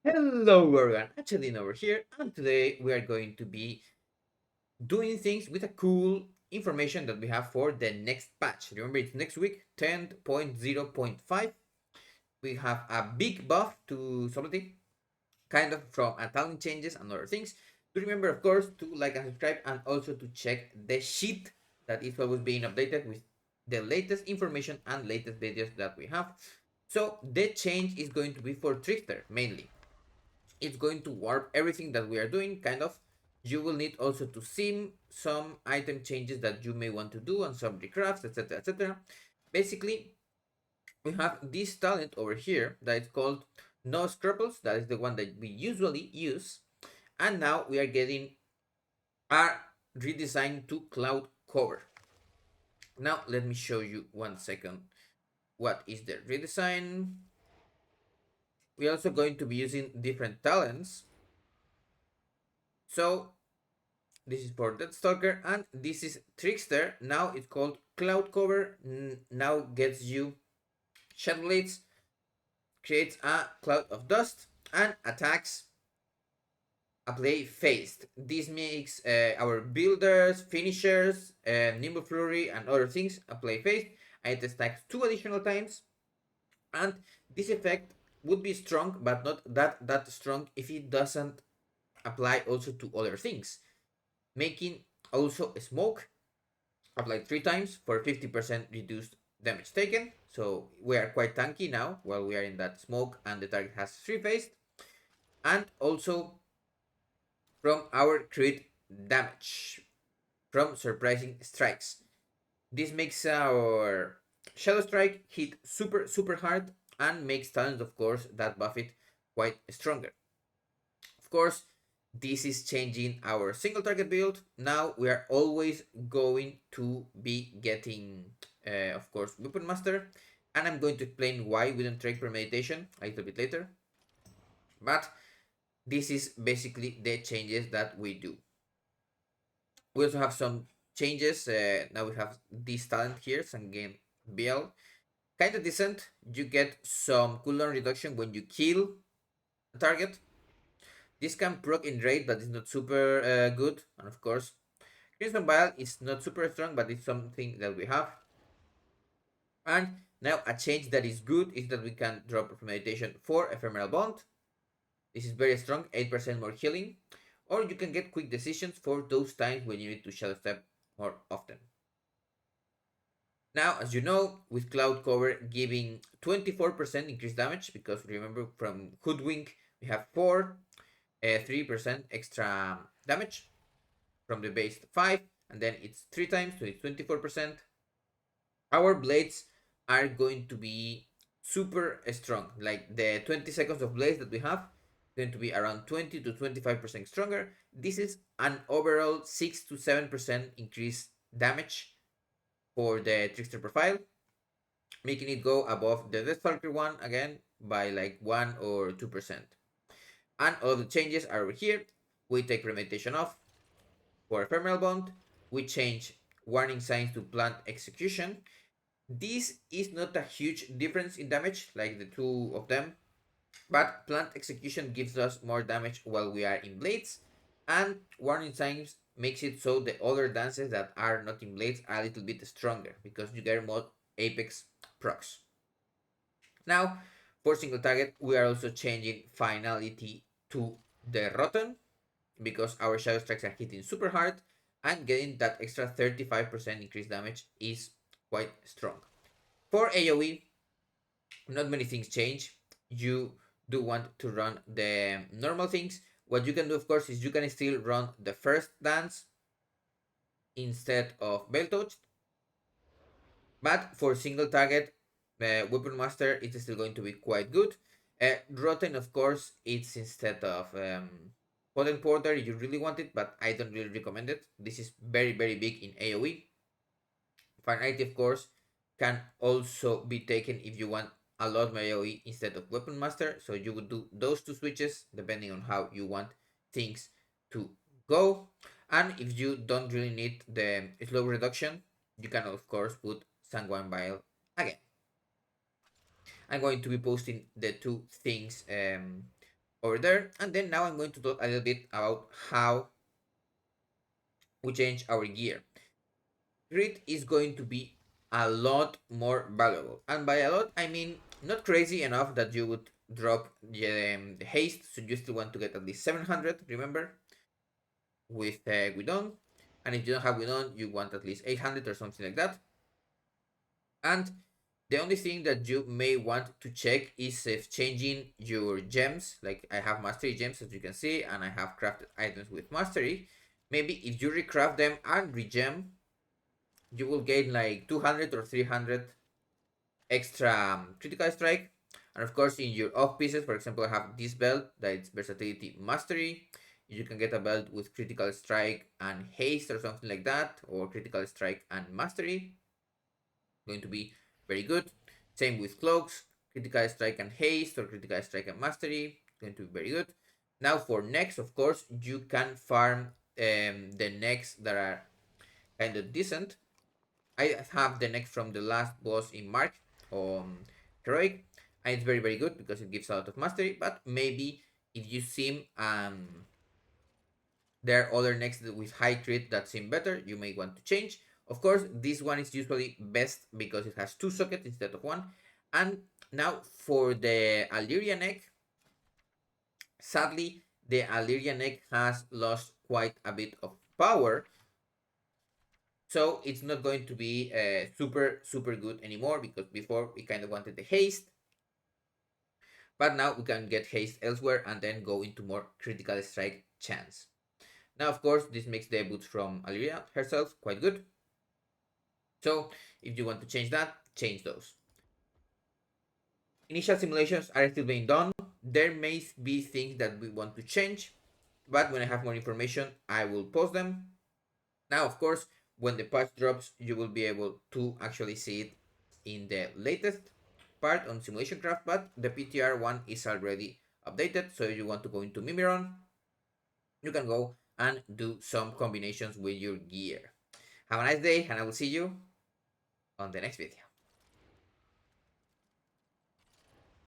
Hello everyone, Hachadino over here, and today we are going to be doing things with a cool information that we have for the next patch. Remember, it's next week, 10.0.5. We have a big buff to Sublety, kind of from a talent changes and other things. To remember, of course, to like and subscribe, and also to check the sheet that is always being updated with the latest information and latest videos that we have. So the change is going to be for Trickster mainly. It's going to warp everything that we are doing, kind of. You will need also to sim some item changes that you may want to do on some recrafts, etc, etc. Basically, we have this talent over here that is called No Scruples. That is the one that we usually use. And now we are getting a redesign to Cloud Cover. Now let me show you 1 second what is the redesign. We're also going to be using different talents. So this is for Deathstalker, and this is Trickster. Now it's called Cloud Cover. Now gets you Shadow Blades, creates a cloud of dust, and attacks apply phased. This makes our builders, finishers, Nimble Flurry, and other things apply phased, and it stacks 2 additional times. And this effect would be strong, but not that strong if it doesn't apply also to other things, making also a smoke applied 3 times for 50% reduced damage taken. So we are quite tanky now while we are in that smoke and the target has 3 phased. And also from our crit damage from surprising strikes. This makes our Shadow Strike hit super hard and makes talents, of course, that buff it quite stronger. Of course, this is changing our single target build. Now we are always going to be getting, of course, Weapon Master. And I'm going to explain why we don't trade premeditation a little bit later. But this is basically the changes that we do. We also have some changes. Now we have this talent here, some game BL. Kind of decent. You get some cooldown reduction when you kill a target. This can proc in raid, but it's not super good. And of course, Crimson Vial is not super strong, but it's something that we have. And now a change that is good is that we can drop Premeditation for Ephemeral Bond. This is very strong, 8% more healing. Or you can get quick decisions for those times when you need to shadow step more often. Now, as you know, with Cloud Cover giving 24% increased damage, because remember from Hoodwink we have 3% extra damage from the base 5, and then it's 3 times, so it's 24%. Our blades are going to be super strong. Like the 20 seconds of blades that we have, going to be around 20 to 25% stronger. This is an overall 6 to 7% increased damage for the Trickster profile, making it go above the Deathstalker one again by like 1 or 2%. And all the changes are over here. We take Premeditation off for Ephemeral Bond. We change Warning Signs to Plant Execution. This is not a huge difference in damage like the two of them, but Plant Execution gives us more damage while we are in Blades, and Warning Signs makes it so the other dances that are not in Blades are a little bit stronger because you get more Apex procs. Now, for single target, we are also changing finality to the Rotten because our Shadow Strikes are hitting super hard, and getting that extra 35% increased damage is quite strong. For AoE, not many things change. You do want to run the normal things. What you can do, of course, is you can still run the first dance instead of Bell Touched. But for single target, Weapon Master, it's still going to be quite good. Rotten, of course, it's instead of Potent Porter, you really want it, but I don't really recommend it. This is very big in AoE. Finality, of course, can also be taken if you want a lot more AoE instead of Weapon Master. So you would do those two switches depending on how you want things to go. And if you don't really need the slow reduction, you can of course put Sanguine Vial again. I'm going to be posting the two things over there. And then now I'm going to talk a little bit about how we change our gear. Grit is going to be a lot more valuable. And by a lot, I mean not crazy enough that you would drop the haste, so you still want to get at least 700, remember, with Guidon. And if you don't have Guidon, you want at least 800 or something like that. And the only thing that you may want to check is if changing your gems, like I have mastery gems as you can see, and I have crafted items with mastery. Maybe if you recraft them and regem, you will gain like 200 or 300 extra critical strike. And of course, in your off pieces, for example, I have this belt that is versatility mastery. You can get a belt with critical strike and haste or something like that, or critical strike and mastery. Going to be very good. Same with cloaks, critical strike and haste, or critical strike and mastery. Going to be very good. Now for next, of course, you can farm the necks that are kind of decent. I have the neck from the last boss in Mark on Heroic, and it's very very good because it gives a lot of mastery. But maybe if you seem there are other necks with high crit that seem better, you may want to change. Of course, this one is usually best because it has two sockets instead of one. And now for the Illyria neck, sadly, the Illyria neck has lost quite a bit of power, so it's not going to be super good anymore, because before we kind of wanted the haste, but now we can get haste elsewhere and then go into more critical strike chance. Now of course this makes the boots from Aliria herself quite good, so if you want to change that, change those. Initial simulations are still being done. There may be things that we want to change, but when I have more information I will post them. Now, of course, when the patch drops, you will be able to actually see it in the latest part on Simulation Craft, but the PTR one is already updated. So if you want to go into Mimiron, you can go and do some combinations with your gear. Have a nice day, and I will see you on the next video.